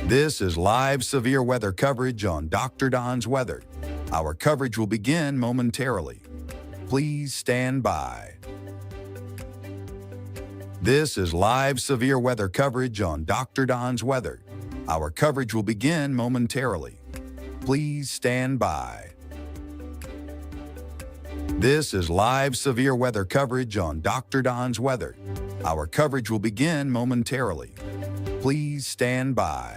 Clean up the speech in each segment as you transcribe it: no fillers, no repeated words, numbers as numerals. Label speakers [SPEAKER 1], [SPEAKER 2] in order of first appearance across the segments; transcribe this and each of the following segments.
[SPEAKER 1] This is live severe weather coverage on Dr. Don's Weather. Our coverage will begin momentarily. Please stand by. This is live severe weather coverage on Dr. Don's Weather. Our coverage will begin momentarily. Please stand by. This is live severe weather coverage on Dr. Don's Weather. Our coverage will begin momentarily. Please stand by.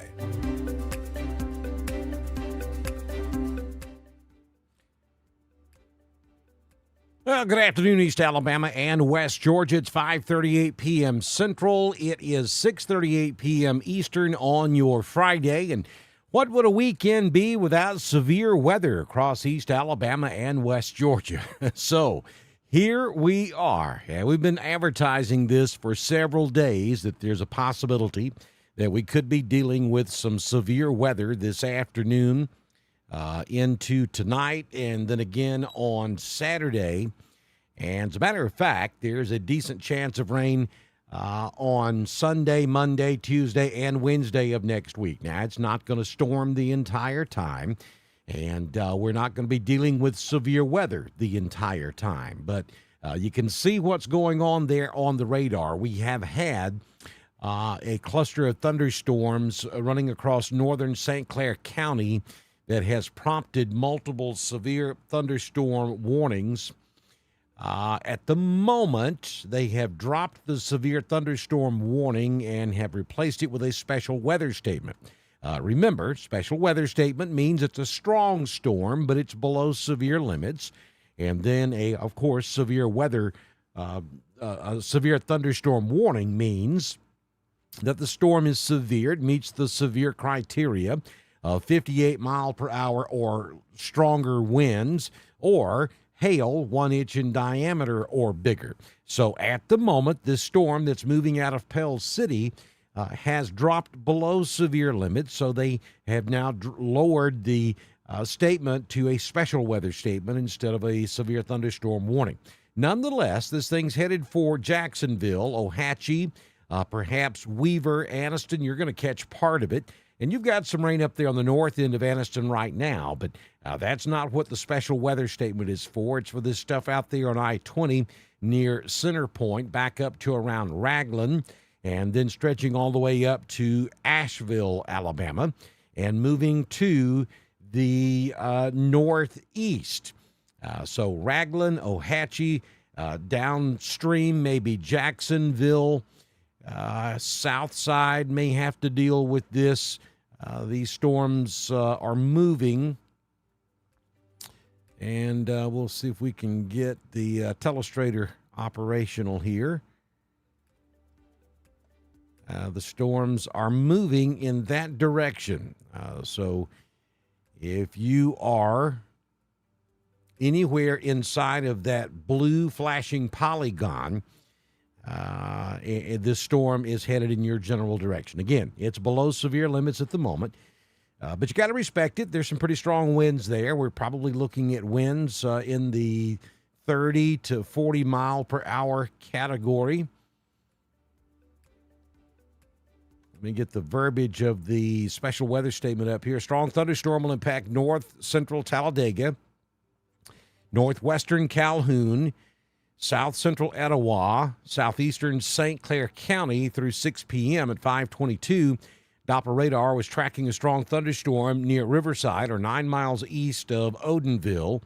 [SPEAKER 2] Well, good afternoon, East Alabama and West Georgia. It's 5:38 p.m. Central. It is 6:38 p.m. Eastern on your Friday. And what would a weekend be without severe weather across East Alabama and West Georgia? So here we are. And we've been advertising this for several days that there's a possibility that we could be dealing with some severe weather this afternoon into tonight and then again on Saturday. And as a matter of fact, there's a decent chance of rain on Sunday, Monday, Tuesday, and Wednesday of next week. Now, it's not going to storm the entire time, and we're not going to be dealing with severe weather the entire time. But you can see what's going on there on the radar. We have had a cluster of thunderstorms running across northern St. Clair County that has prompted multiple severe thunderstorm warnings. At the moment, they have dropped the severe thunderstorm warning and have replaced it with a special weather statement. Remember, special weather statement means it's a strong storm, but it's below severe limits. And then, of course, severe weather, a severe thunderstorm warning means that the storm is severe. It meets the severe criteria of 58 mile per hour or stronger winds, or hail 1 inch in diameter or bigger. So at the moment, this storm that's moving out of Pell City has dropped below severe limits, so they have now lowered the statement to a special weather statement instead of a severe thunderstorm warning. Nonetheless, this thing's headed for Jacksonville, Ohatchee, perhaps Weaver, Anniston. You're going to catch part of it. And you've got some rain up there on the north end of Anniston right now, but that's not what the special weather statement is for. It's for this stuff out there on I-20 near Center Point, back up to around Raglan, and then stretching all the way up to Asheville, Alabama, and moving to the northeast. So Raglan, Ohatchee, downstream, maybe Jacksonville, south side may have to deal with this. These storms are moving, and we'll see if we can get the telestrator operational here. The storms are moving in that direction. So if you are anywhere inside of that blue flashing polygon, this storm is headed in your general direction. Again, it's below severe limits at the moment, but you got to respect it. There's some pretty strong winds there. We're probably looking at winds in the 30 to 40 mile per hour category. Let me get the verbiage of the special weather statement up here. Strong thunderstorm will impact north central Talladega, northwestern Calhoun, south central Etowah, southeastern St. Clair County through 6 p.m. at 5:22. Doppler radar was tracking a strong thunderstorm near Riverside, or 9 miles east of Odenville,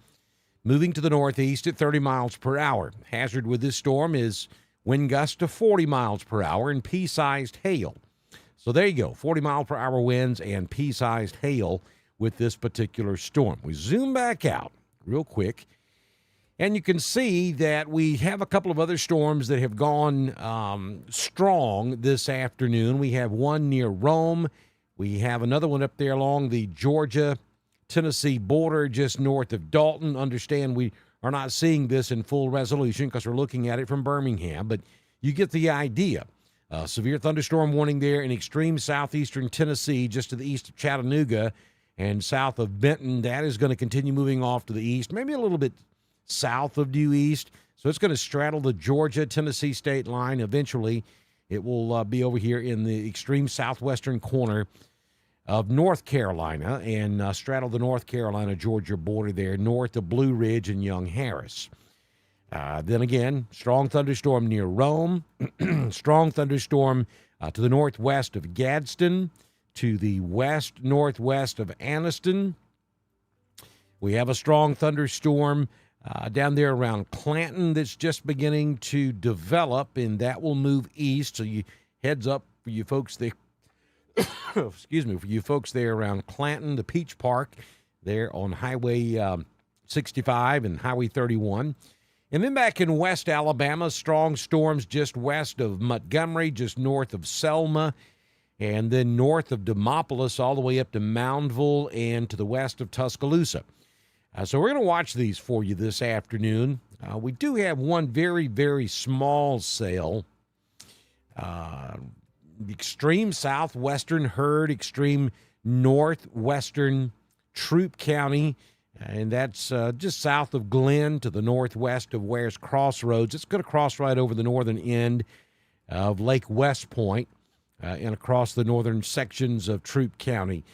[SPEAKER 2] moving to the northeast at 30 miles per hour. Hazard with this storm is wind gusts to 40 miles per hour and pea-sized hail. So there you go, 40 mile per hour winds and pea-sized hail with this particular storm. We zoom back out real quick, and you can see that we have a couple of other storms that have gone strong this afternoon. We have one near Rome. We have another one up there along the Georgia-Tennessee border just north of Dalton. Understand we are not seeing this in full resolution because we're looking at it from Birmingham, but you get the idea. Severe thunderstorm warning there in extreme southeastern Tennessee, just to the east of Chattanooga and south of Benton. That is going to continue moving off to the east, maybe a little bit south of due east. So it's going to straddle the Georgia-Tennessee state line. Eventually, it will be over here in the extreme southwestern corner of North Carolina and straddle the North Carolina-Georgia border there, north of Blue Ridge and Young Harris. Then again, strong thunderstorm near Rome, strong thunderstorm to the northwest of Gadsden, to the west-northwest of Anniston. We have a strong thunderstorm down there around Clanton that's just beginning to develop, and that will move east. So you heads up for you folks there. Excuse me, for you folks there around Clanton, the Peach Park, there on Highway 65 and Highway 31. And then back in West Alabama, strong storms just west of Montgomery, just north of Selma, and then north of Demopolis all the way up to Moundville and to the west of Tuscaloosa. So we're going to watch these for you this afternoon. We do have one very, very small cell. Extreme southwestern herd, extreme northwestern Troup County, and that's just south of Glenn to the northwest of Ware's Crossroads. It's going to cross right over the northern end of Lake West Point and across the northern sections of Troup County.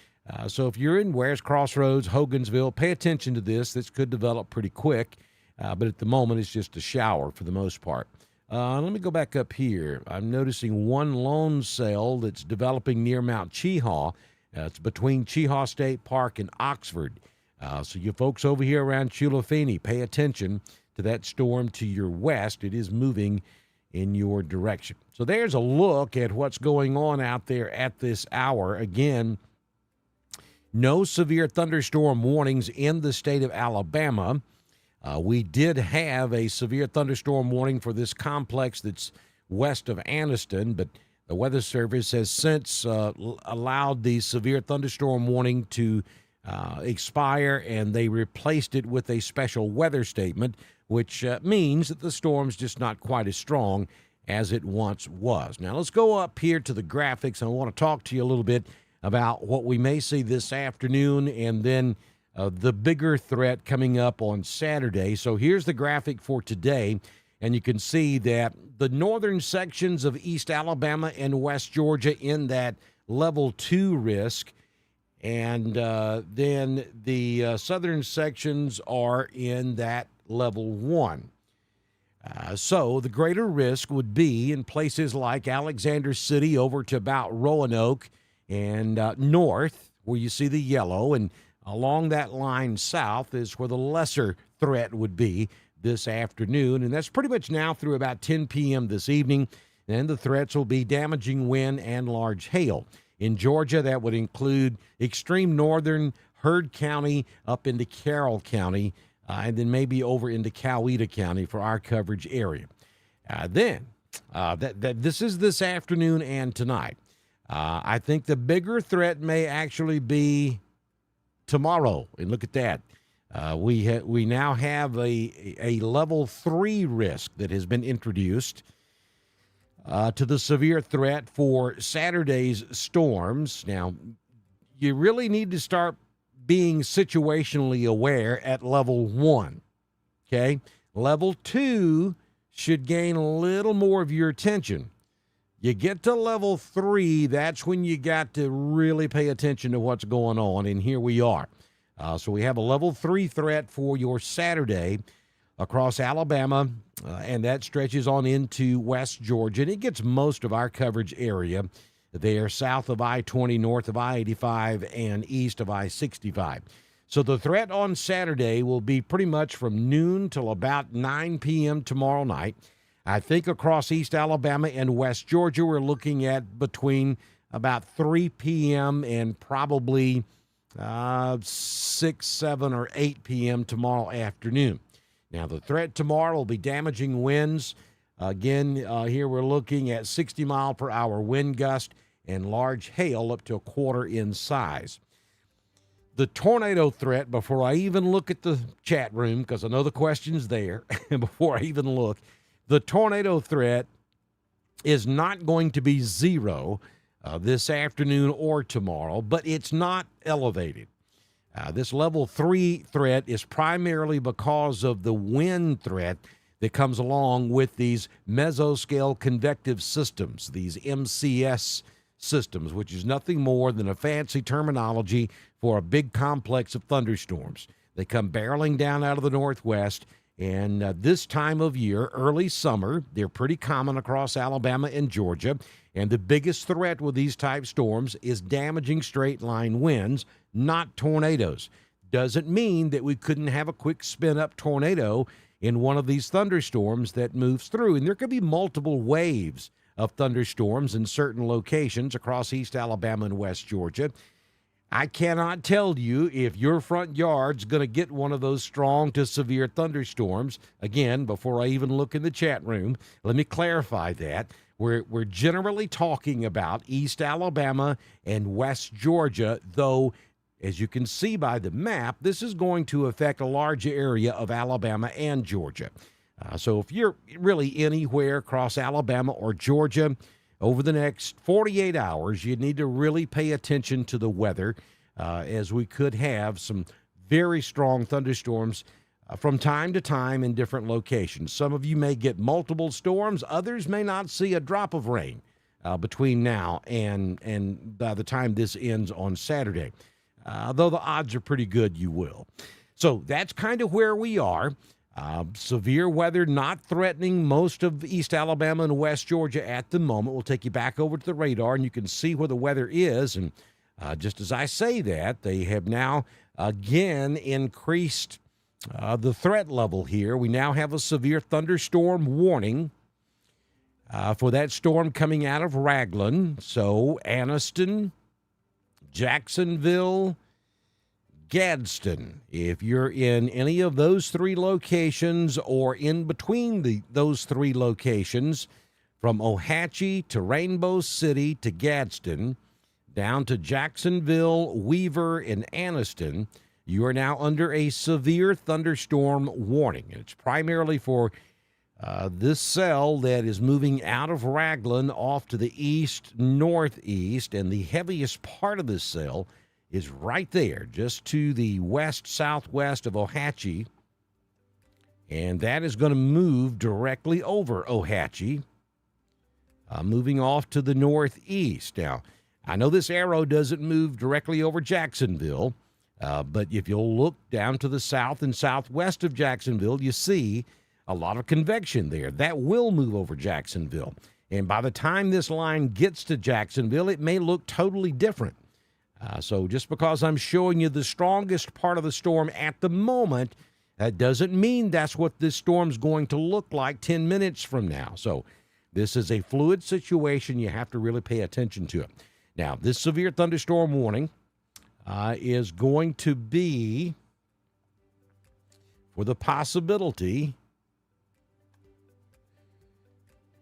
[SPEAKER 2] So if you're in Ware's Crossroads, Hogansville, pay attention to this. This could develop pretty quick, but at the moment it's just a shower for the most part. Let me go back up here. I'm noticing one lone cell that's developing near Mount Cheahaw. It's between Cheahaw State Park and Oxford. So you folks over here around Chulafini, pay attention to that storm to your west. It is moving in your direction. So there's a look at what's going on out there at this hour. Again, no severe thunderstorm warnings in the state of Alabama. We did have a severe thunderstorm warning for this complex that's west of Anniston, but the Weather Service has since allowed the severe thunderstorm warning to expire, and they replaced it with a special weather statement, which means that the storm's just not quite as strong as it once was. Now, let's go up here to the graphics, and I want to talk to you a little bit about what we may see this afternoon and then the bigger threat coming up on Saturday. So here's the graphic for today, and you can see that the northern sections of East Alabama and West Georgia in that level 2 risk, and then the southern sections are in that level 1. So the greater risk would be in places like Alexander City over to about Roanoke and north, where you see the yellow, and along that line south is where the lesser threat would be this afternoon. And that's pretty much now through about 10 p.m. this evening. And the threats will be damaging wind and large hail. In Georgia, that would include extreme northern Heard County up into Carroll County, and then maybe over into Coweta County for our coverage area. This is this afternoon and tonight. I think the bigger threat may actually be tomorrow, and look at that. We now have a level 3 risk that has been introduced to the severe threat for Saturday's storms. Now, you really need to start being situationally aware at level 1, okay? Level 2 should gain a little more of your attention. You get to level 3, that's when you got to really pay attention to what's going on, and here we are. So we have a level 3 threat for your Saturday across Alabama, and that stretches on into West Georgia, and it gets most of our coverage area there south of I-20, north of I-85, and east of I-65. So the threat on Saturday will be pretty much from noon till about 9 p.m. tomorrow night. I think across East Alabama and West Georgia, we're looking at between about 3 p.m. and probably 6, 7, or 8 p.m. tomorrow afternoon. Now, the threat tomorrow will be damaging winds. Again, here we're looking at 60-mile-per-hour wind gust and large hail up to a quarter in size. The tornado threat, before I even look at the chat room, because I know the question's there, and before I even look, the tornado threat is not going to be 0 this afternoon or tomorrow, but it's not elevated. This level 3 threat is primarily because of the wind threat that comes along with these mesoscale convective systems, these MCS systems, which is nothing more than a fancy terminology for a big complex of thunderstorms. They come barreling down out of the northwest, and this time of year, early summer, they're pretty common across Alabama and Georgia. And the biggest threat with these type storms is damaging straight-line winds, not tornadoes. Doesn't mean that we couldn't have a quick spin-up tornado in one of these thunderstorms that moves through. And there could be multiple waves of thunderstorms in certain locations across East Alabama and West Georgia. I cannot tell you if your front yard's going to get one of those strong to severe thunderstorms. Again, before I even look in the chat room, let me clarify that. We're generally talking about East Alabama and West Georgia, though, as you can see by the map, this is going to affect a large area of Alabama and Georgia. So if you're really anywhere across Alabama or Georgia over the next 48 hours, you need to really pay attention to the weather, as we could have some very strong thunderstorms from time to time in different locations. Some of you may get multiple storms. Others may not see a drop of rain between now and by the time this ends on Saturday. Though the odds are pretty good you will. So that's kind of where we are. Severe weather not threatening most of East Alabama and West Georgia at the moment. We'll take you back over to the radar, and you can see where the weather is. And just as I say that, they have now again increased the threat level here. We now have a severe thunderstorm warning for that storm coming out of Ragland. So Anniston, Jacksonville, Gadsden. If you're in any of those three locations or in between those three locations, from Ohatchee to Rainbow City to Gadsden, down to Jacksonville, Weaver, and Anniston, you are now under a severe thunderstorm warning. It's primarily for this cell that is moving out of Ragland off to the east-northeast, and the heaviest part of this cell is right there, just to the west-southwest of Ohatchee, and that is going to move directly over Ohatchee, moving off to the northeast. Now, I know this arrow doesn't move directly over Jacksonville, but if you'll look down to the south and southwest of Jacksonville, you see a lot of convection there. That will move over Jacksonville. And by the time this line gets to Jacksonville, it may look totally different. So just because I'm showing you the strongest part of the storm at the moment, that doesn't mean that's what this storm's going to look like 10 minutes from now. So this is a fluid situation. You have to really pay attention to it. Now, this severe thunderstorm warning is going to be for the possibility.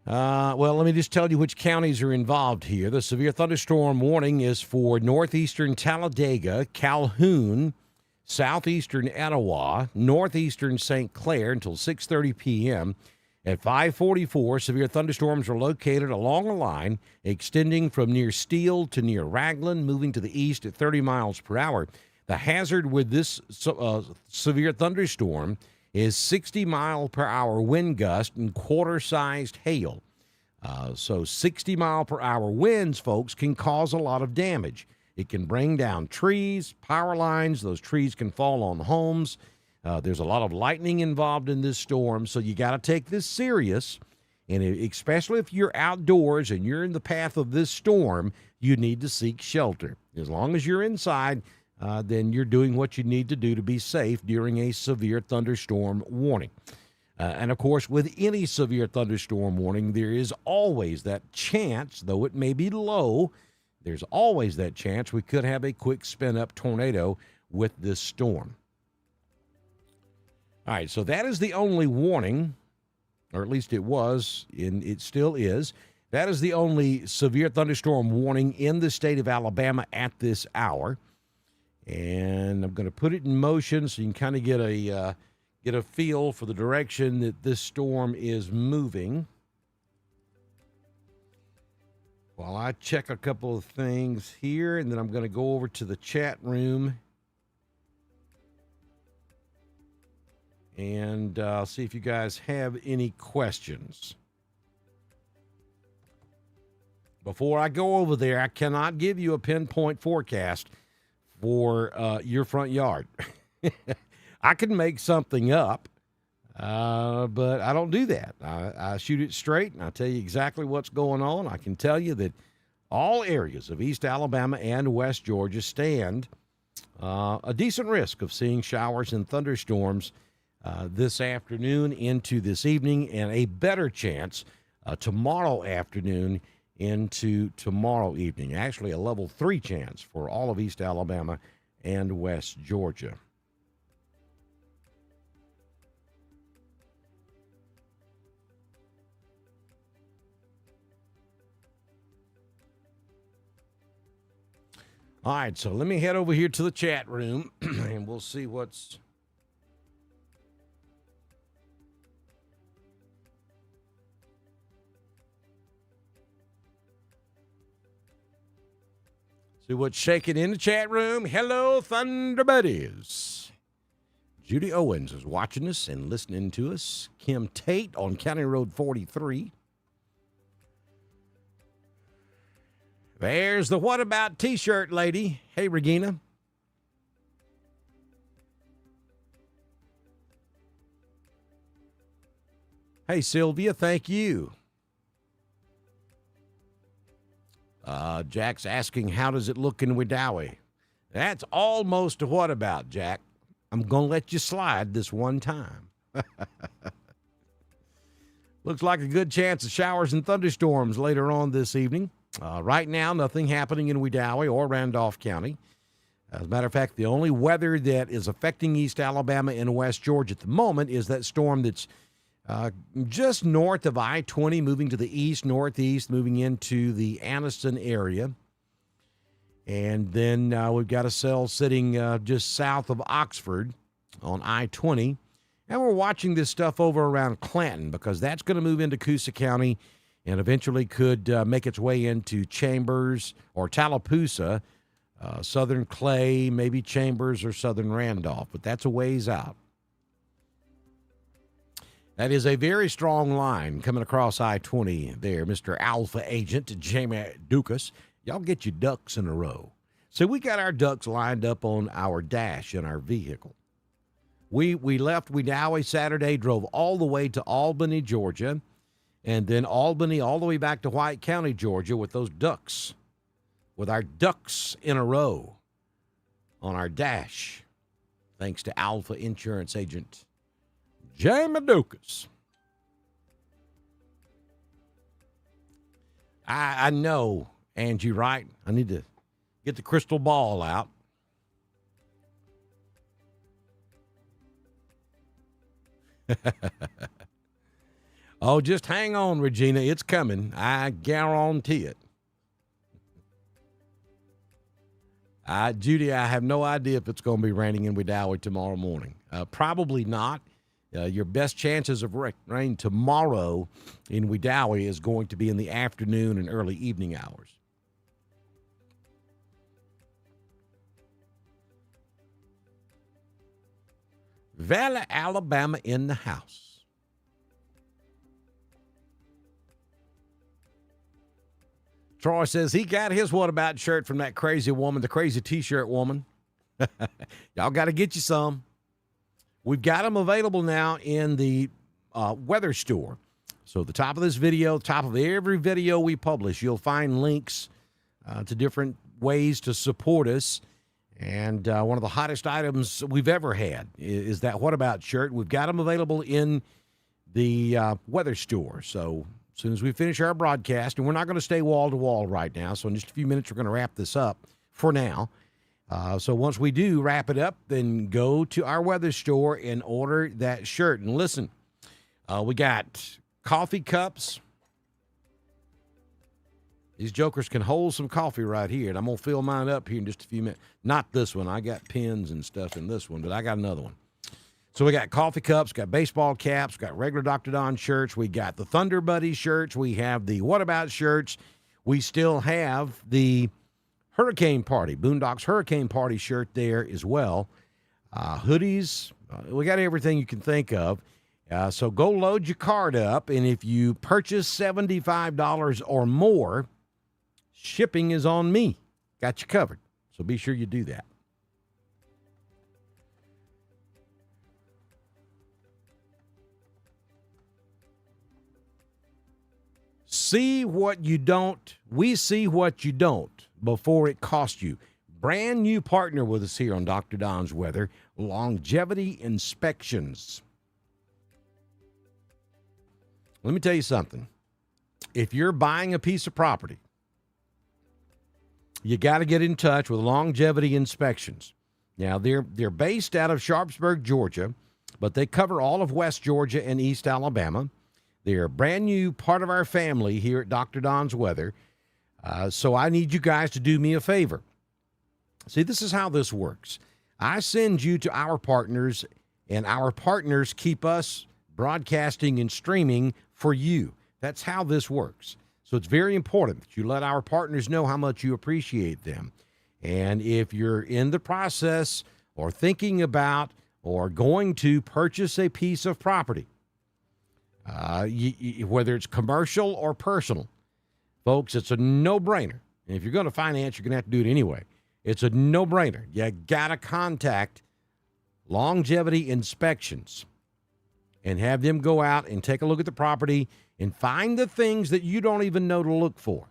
[SPEAKER 2] Well, let me just tell you which counties are involved here. The severe thunderstorm warning is for northeastern Talladega, Calhoun, southeastern Etowah, northeastern St. Clair until 6:30 p.m. At 5:44, severe thunderstorms are located along a line extending from near Steele to near Ragland, moving to the east at 30 miles per hour. The hazard with this severe thunderstorm is 60-mile-per-hour wind gust and quarter-sized hail. So 60-mile-per-hour winds, folks, can cause a lot of damage. It can bring down trees, power lines. Those trees can fall on homes. There's a lot of lightning involved in this storm, so you got to take this serious. And especially if you're outdoors and you're in the path of this storm, you need to seek shelter. As long as you're inside, then you're doing what you need to do to be safe during a severe thunderstorm warning. And, of course, with any severe thunderstorm warning, there is always that chance, though it may be low, there's always that chance we could have a quick spin-up tornado with this storm. All right, so that is the only warning, or at least it was, and it still is. That is the only severe thunderstorm warning in the state of Alabama at this hour. And I'm going to put it in motion so you can kind of get a feel for the direction that this storm is moving. While I check a couple of things here, and then I'm going to go over to the chat room and see if you guys have any questions. before I go over there, I cannot give you a pinpoint forecast for your front yard. I can make something up, but I don't do that. I shoot it straight, and I tell you exactly what's going on. I can tell you that all areas of East Alabama and West Georgia stand a decent risk of seeing showers and thunderstorms this afternoon into this evening, and a better chance tomorrow afternoon into tomorrow evening. Actually, a level 3 chance for all of East Alabama and West Georgia. All right, so let me head over here to the chat room, and we'll see what's... See what's shaking in the chat room. Hello, Thunder Buddies. Judy Owens is watching us and listening to us. Kim Tate on County Road 43. There's the What About T-shirt lady. Hey, Regina. Hey, Sylvia, thank you. Jack's asking, how does it look in Wedowee? That's almost a what about, Jack. I'm going to let you slide this one time. Looks like a good chance of showers and thunderstorms later on this evening. Right now, nothing happening in Wedowee or Randolph County. As a matter of fact, the only weather that is affecting East Alabama and West Georgia at the moment is that storm that's just north of I-20, moving to the east-northeast, moving into the Anniston area. And then we've got a cell sitting just south of Oxford on I-20. And we're watching this stuff over around Clanton because that's going to move into Coosa County and eventually could make its way into Chambers or Tallapoosa, southern Clay, maybe Chambers or southern Randolph. But that's a ways out. That is a very strong line coming across I-20 there, Mr. Alpha Agent Jamie Dukas. Y'all get your ducks in a row. So we got our ducks lined up on our dash in our vehicle. We left Wedowee Saturday, drove all the way to Albany, Georgia, and then Albany all the way back to White County, Georgia with those ducks, with our ducks in a row on our dash, thanks to Alpha Insurance Agent Jamie Dukas. I know, Angie, right? I need to get the crystal ball out. Oh, just hang on, Regina. It's coming. I guarantee it. Judy, I have no idea if it's going to be raining in Wedowee tomorrow morning. Probably not. Your best chances of rain tomorrow in Wedowee is going to be in the afternoon and early evening hours. Valley, Alabama in the house. Troy says he got his What About shirt from that crazy woman, the crazy T-shirt woman. Y'all got to get you some. We've got them available now in the weather store. So the top of this video, top of every video we publish, you'll find links to different ways to support us. And one of the hottest items we've ever had is that What About shirt. We've got them available in the weather store. So as soon as we finish our broadcast, and we're not going to stay wall to wall right now, so in just a few minutes we're going to wrap this up for now. So once we do wrap it up, then go to our weather store and order that shirt. And listen, we got coffee cups. These jokers can hold some coffee right here, and I'm going to fill mine up here in just a few minutes. Not this one. I got pins and stuff in this one, but I got another one. So we got coffee cups, got baseball caps, got regular Dr. Don shirts. We got the Thunder Buddy shirts. We have the What About shirts. We still have the Hurricane Party, Boondocks Hurricane Party shirt there as well. Hoodies. We got everything you can think of. So go load your card up, and if you purchase $75 or more, shipping is on me. Got you covered. So be sure you do that. See what you don't. We see what you don't before it costs you. Brand new partner with us here on Dr. Don's Weather, Longevity Inspections. Let me tell you something. If you're buying a piece of property, you got to get in touch with Longevity Inspections. Now, they're based out of Sharpsburg, Georgia, but they cover all of West Georgia and East Alabama. They're a brand new part of our family here at Dr. Don's Weather. So I need you guys to do me a favor. See, this is how this works. I send you to our partners, and our partners keep us broadcasting and streaming for you. That's how this works. So it's very important that you let our partners know how much you appreciate them. And if you're in the process or thinking about or going to purchase a piece of property, whether it's commercial or personal, folks, it's a no-brainer. And if you're going to finance, you're going to have to do it anyway. It's a no-brainer. You got to contact Longevity Inspections and have them go out and take a look at the property and find the things that you don't even know to look for,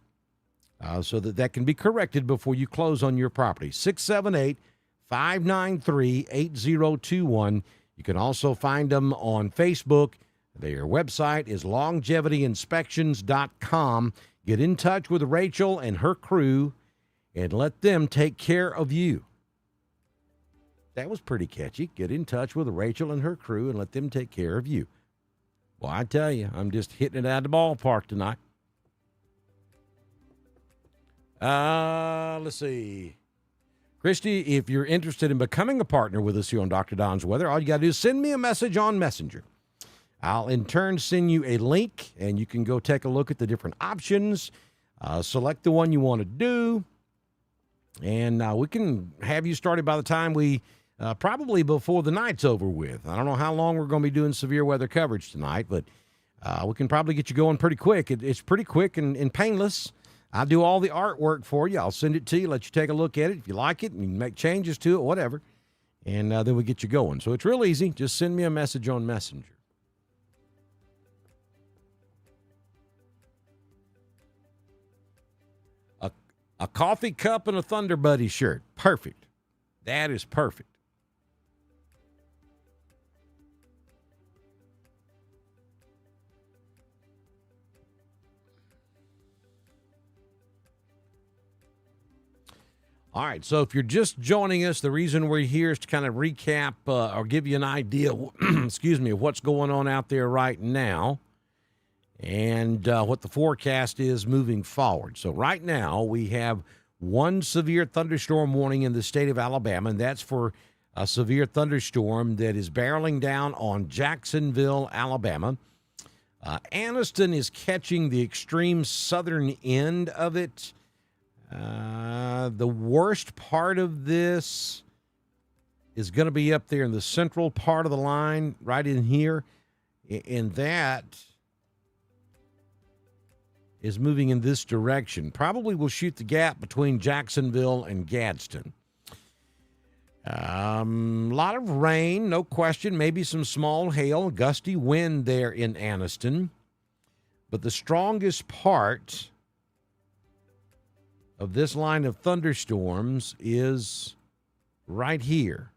[SPEAKER 2] so that can be corrected before you close on your property. 678-593-8021. You can also find them on Facebook. Their website is longevity-inspections.com. Get in touch with Rachel and her crew and let them take care of you. That was pretty catchy. Get in touch with Rachel and her crew and let them take care of you. Well, I tell you, I'm just hitting it out of the ballpark tonight. Let's see. Christy, if you're interested in becoming a partner with us here on Dr. Don's Weather, all you got to do is send me a message on Messenger. I'll in turn send you a link, and you can go take a look at the different options, select the one you want to do, and we can have you started by the time we, probably before the night's over with. I don't know how long we're going to be doing severe weather coverage tonight, but we can probably get you going pretty quick. It's pretty quick and painless. I'll do all the artwork for you. I'll send it to you, let you take a look at it. If you like it, and you can make changes to it, whatever, and then we get you going. So it's real easy. Just send me a message on Messenger. A coffee cup and a Thunder Buddy shirt. Perfect. That is perfect. All right, so if you're just joining us, the reason we're here is to kind of recap or give you an idea, excuse me, of what's going on out there right now and what the forecast is moving forward. So right now we have one severe thunderstorm warning in the state of Alabama, and that's for a severe thunderstorm that is barreling down on Jacksonville, Alabama. Anniston is catching the extreme southern end of it. The worst part of this is going to be up there in the central part of the line, right in here. And that is moving in this direction. Probably will shoot the gap between Jacksonville and Gadsden. A lot of rain, no question. Maybe some small hail, gusty wind there in Anniston. But the strongest part of this line of thunderstorms is right here.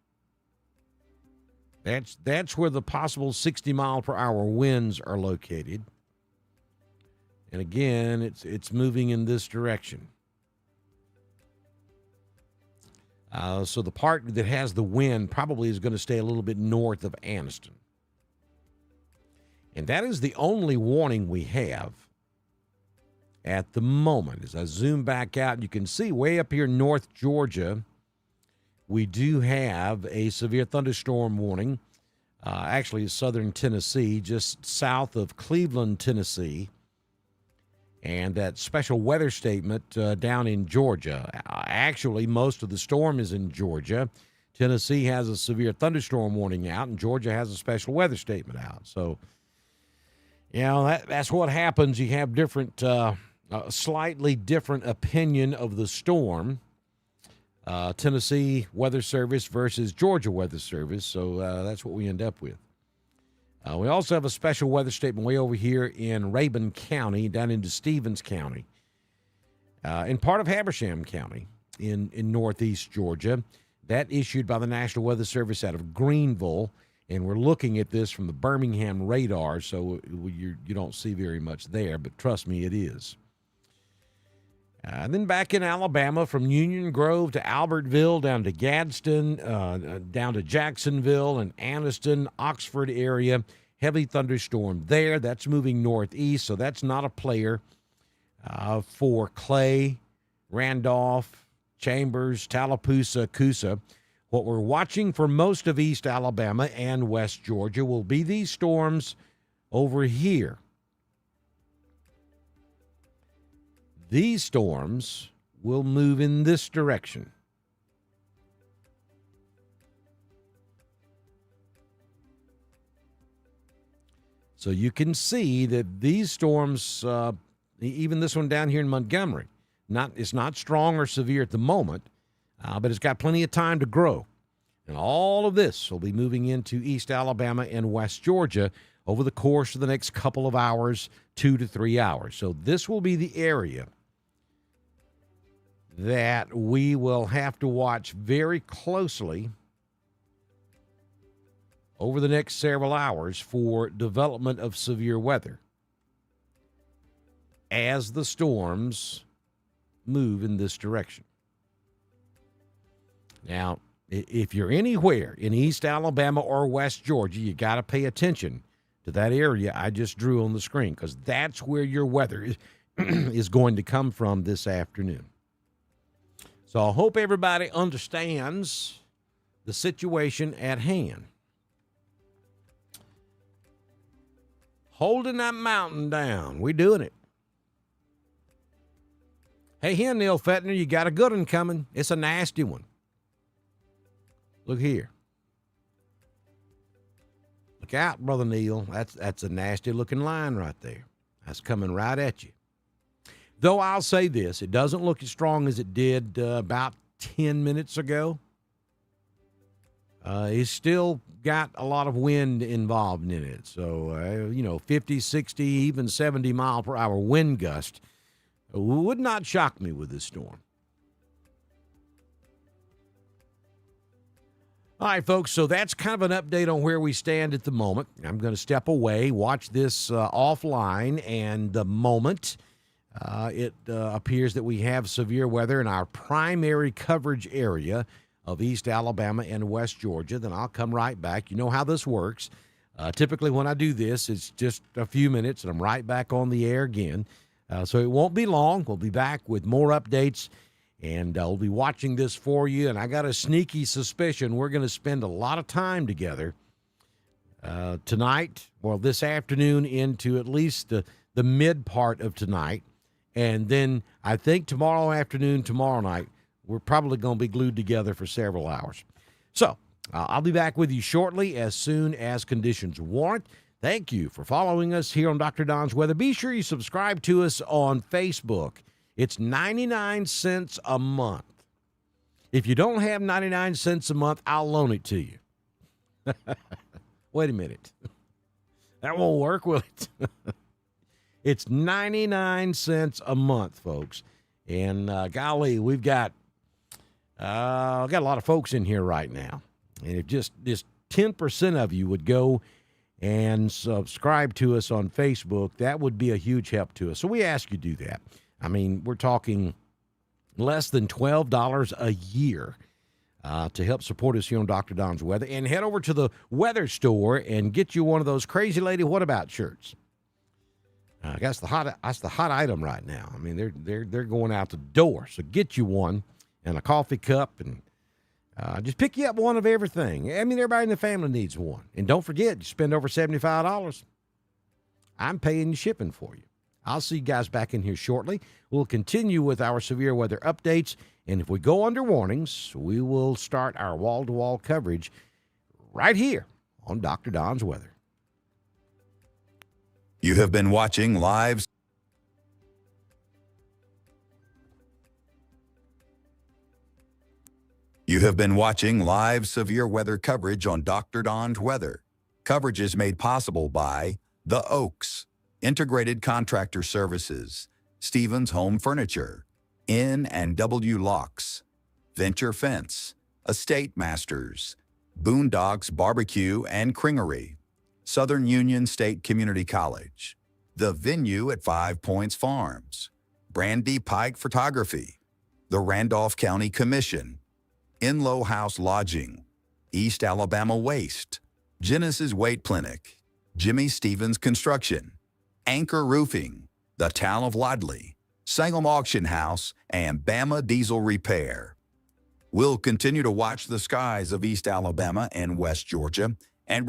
[SPEAKER 2] That's where the possible 60-mile-per-hour winds are located. And again, it's moving in this direction. So the part that has the wind probably is going to stay a little bit north of Anniston. And that is the only warning we have at the moment. As I zoom back out, you can see way up here in North Georgia, we do have a severe thunderstorm warning. Actually, southern Tennessee, just south of Cleveland, Tennessee. And that special weather statement down in Georgia. Actually, most of the storm is in Georgia. Tennessee has a severe thunderstorm warning out, and Georgia has a special weather statement out. So, you know, that's what happens. You have different a slightly different opinion of the storm. Tennessee Weather Service versus Georgia Weather Service. So that's what we end up with. We also have a special weather statement way over here in Rabun County, down into Stevens County, in part of Habersham County in northeast Georgia. That issued by the National Weather Service out of Greenville. And we're looking at this from the Birmingham radar, so you don't see very much there, but trust me, it is. And then back in Alabama, from Union Grove to Albertville, down to Gadsden, down to Jacksonville and Anniston, Oxford area, heavy thunderstorm there. That's moving northeast, so that's not a player for Clay, Randolph, Chambers, Tallapoosa, Coosa. What we're watching for most of East Alabama and West Georgia will be these storms over here. These storms will move in this direction. So you can see that these storms, even this one down here in Montgomery, it's not strong or severe at the moment, but it's got plenty of time to grow. And all of this will be moving into East Alabama and West Georgia over the course of the next couple of hours, 2 to 3 hours. So this will be the area that we will have to watch very closely over the next several hours for development of severe weather as the storms move in this direction. Now, if you're anywhere in East Alabama or West Georgia, you got to pay attention to that area I just drew on the screen, because that's where your weather is going to come from this afternoon. So I hope everybody understands the situation at hand. Holding that mountain down. We doing it. Hey, here, Neil Fettner, you got a good one coming. It's a nasty one. Look here. Look out, Brother Neil. That's a nasty-looking line right there. That's coming right at you. Though I'll say this, it doesn't look as strong as it did about 10 minutes ago. It's still got a lot of wind involved in it. So, 50, 60, even 70 mile per hour wind gust would not shock me with this storm. All right, folks, so that's kind of an update on where we stand at the moment. I'm going to step away, watch this offline, and the moment it appears that we have severe weather in our primary coverage area of East Alabama and West Georgia, then I'll come right back. You know how this works. Typically when I do this, it's just a few minutes, and I'm right back on the air again. So it won't be long. We'll be back with more updates. And I'll be watching this for you, and I got a sneaky suspicion we're going to spend a lot of time together tonight, or this afternoon into at least the mid part of tonight. And then I think tomorrow afternoon, tomorrow night, we're probably going to be glued together for several hours. So I'll be back with you shortly as soon as conditions warrant. Thank you for following us here on Dr. Don's Weather. Be sure you subscribe to us on Facebook. It's 99 cents a month. If you don't have 99 cents a month, I'll loan it to you. Wait a minute. That won't work, will it? It's 99 cents a month, folks. And golly, we've got a lot of folks in here right now. And if just 10% of you would go and subscribe to us on Facebook, that would be a huge help to us. So we ask you to do that. I mean, we're talking less than $12 a year to help support us here on Dr. Don's Weather. And head over to the weather store and get you one of those Crazy Lady What About shirts. That's the hot item right now. I mean, they're going out the door. So get you one and a coffee cup, and just pick you up one of everything. I mean, everybody in the family needs one. And don't forget, you spend over $75, I'm paying you shipping for you. I'll see you guys back in here shortly. We'll continue with our severe weather updates, and if we go under warnings, we will start our wall-to-wall coverage right here on Dr. Don's Weather.
[SPEAKER 1] You have been watching live You have been watching live severe weather coverage on Dr. Don's Weather. Coverage is made possible by The Oaks, Integrated Contractor Services, Stevens Home Furniture, N&W Locks, Venture Fence, Estate Masters, Boondocks Barbecue and Cringery, Southern Union State Community College, The Venue at 5 Points Farms, Brandy Pike Photography, the Randolph County Commission, Inlow House Lodging, East Alabama Waste, Genesis Weight Clinic, Jimmy Stevens Construction, Anchor Roofing, the Town of Wadley, Salem Auction House, and Bama Diesel Repair. We'll continue to watch the skies of East Alabama and West Georgia and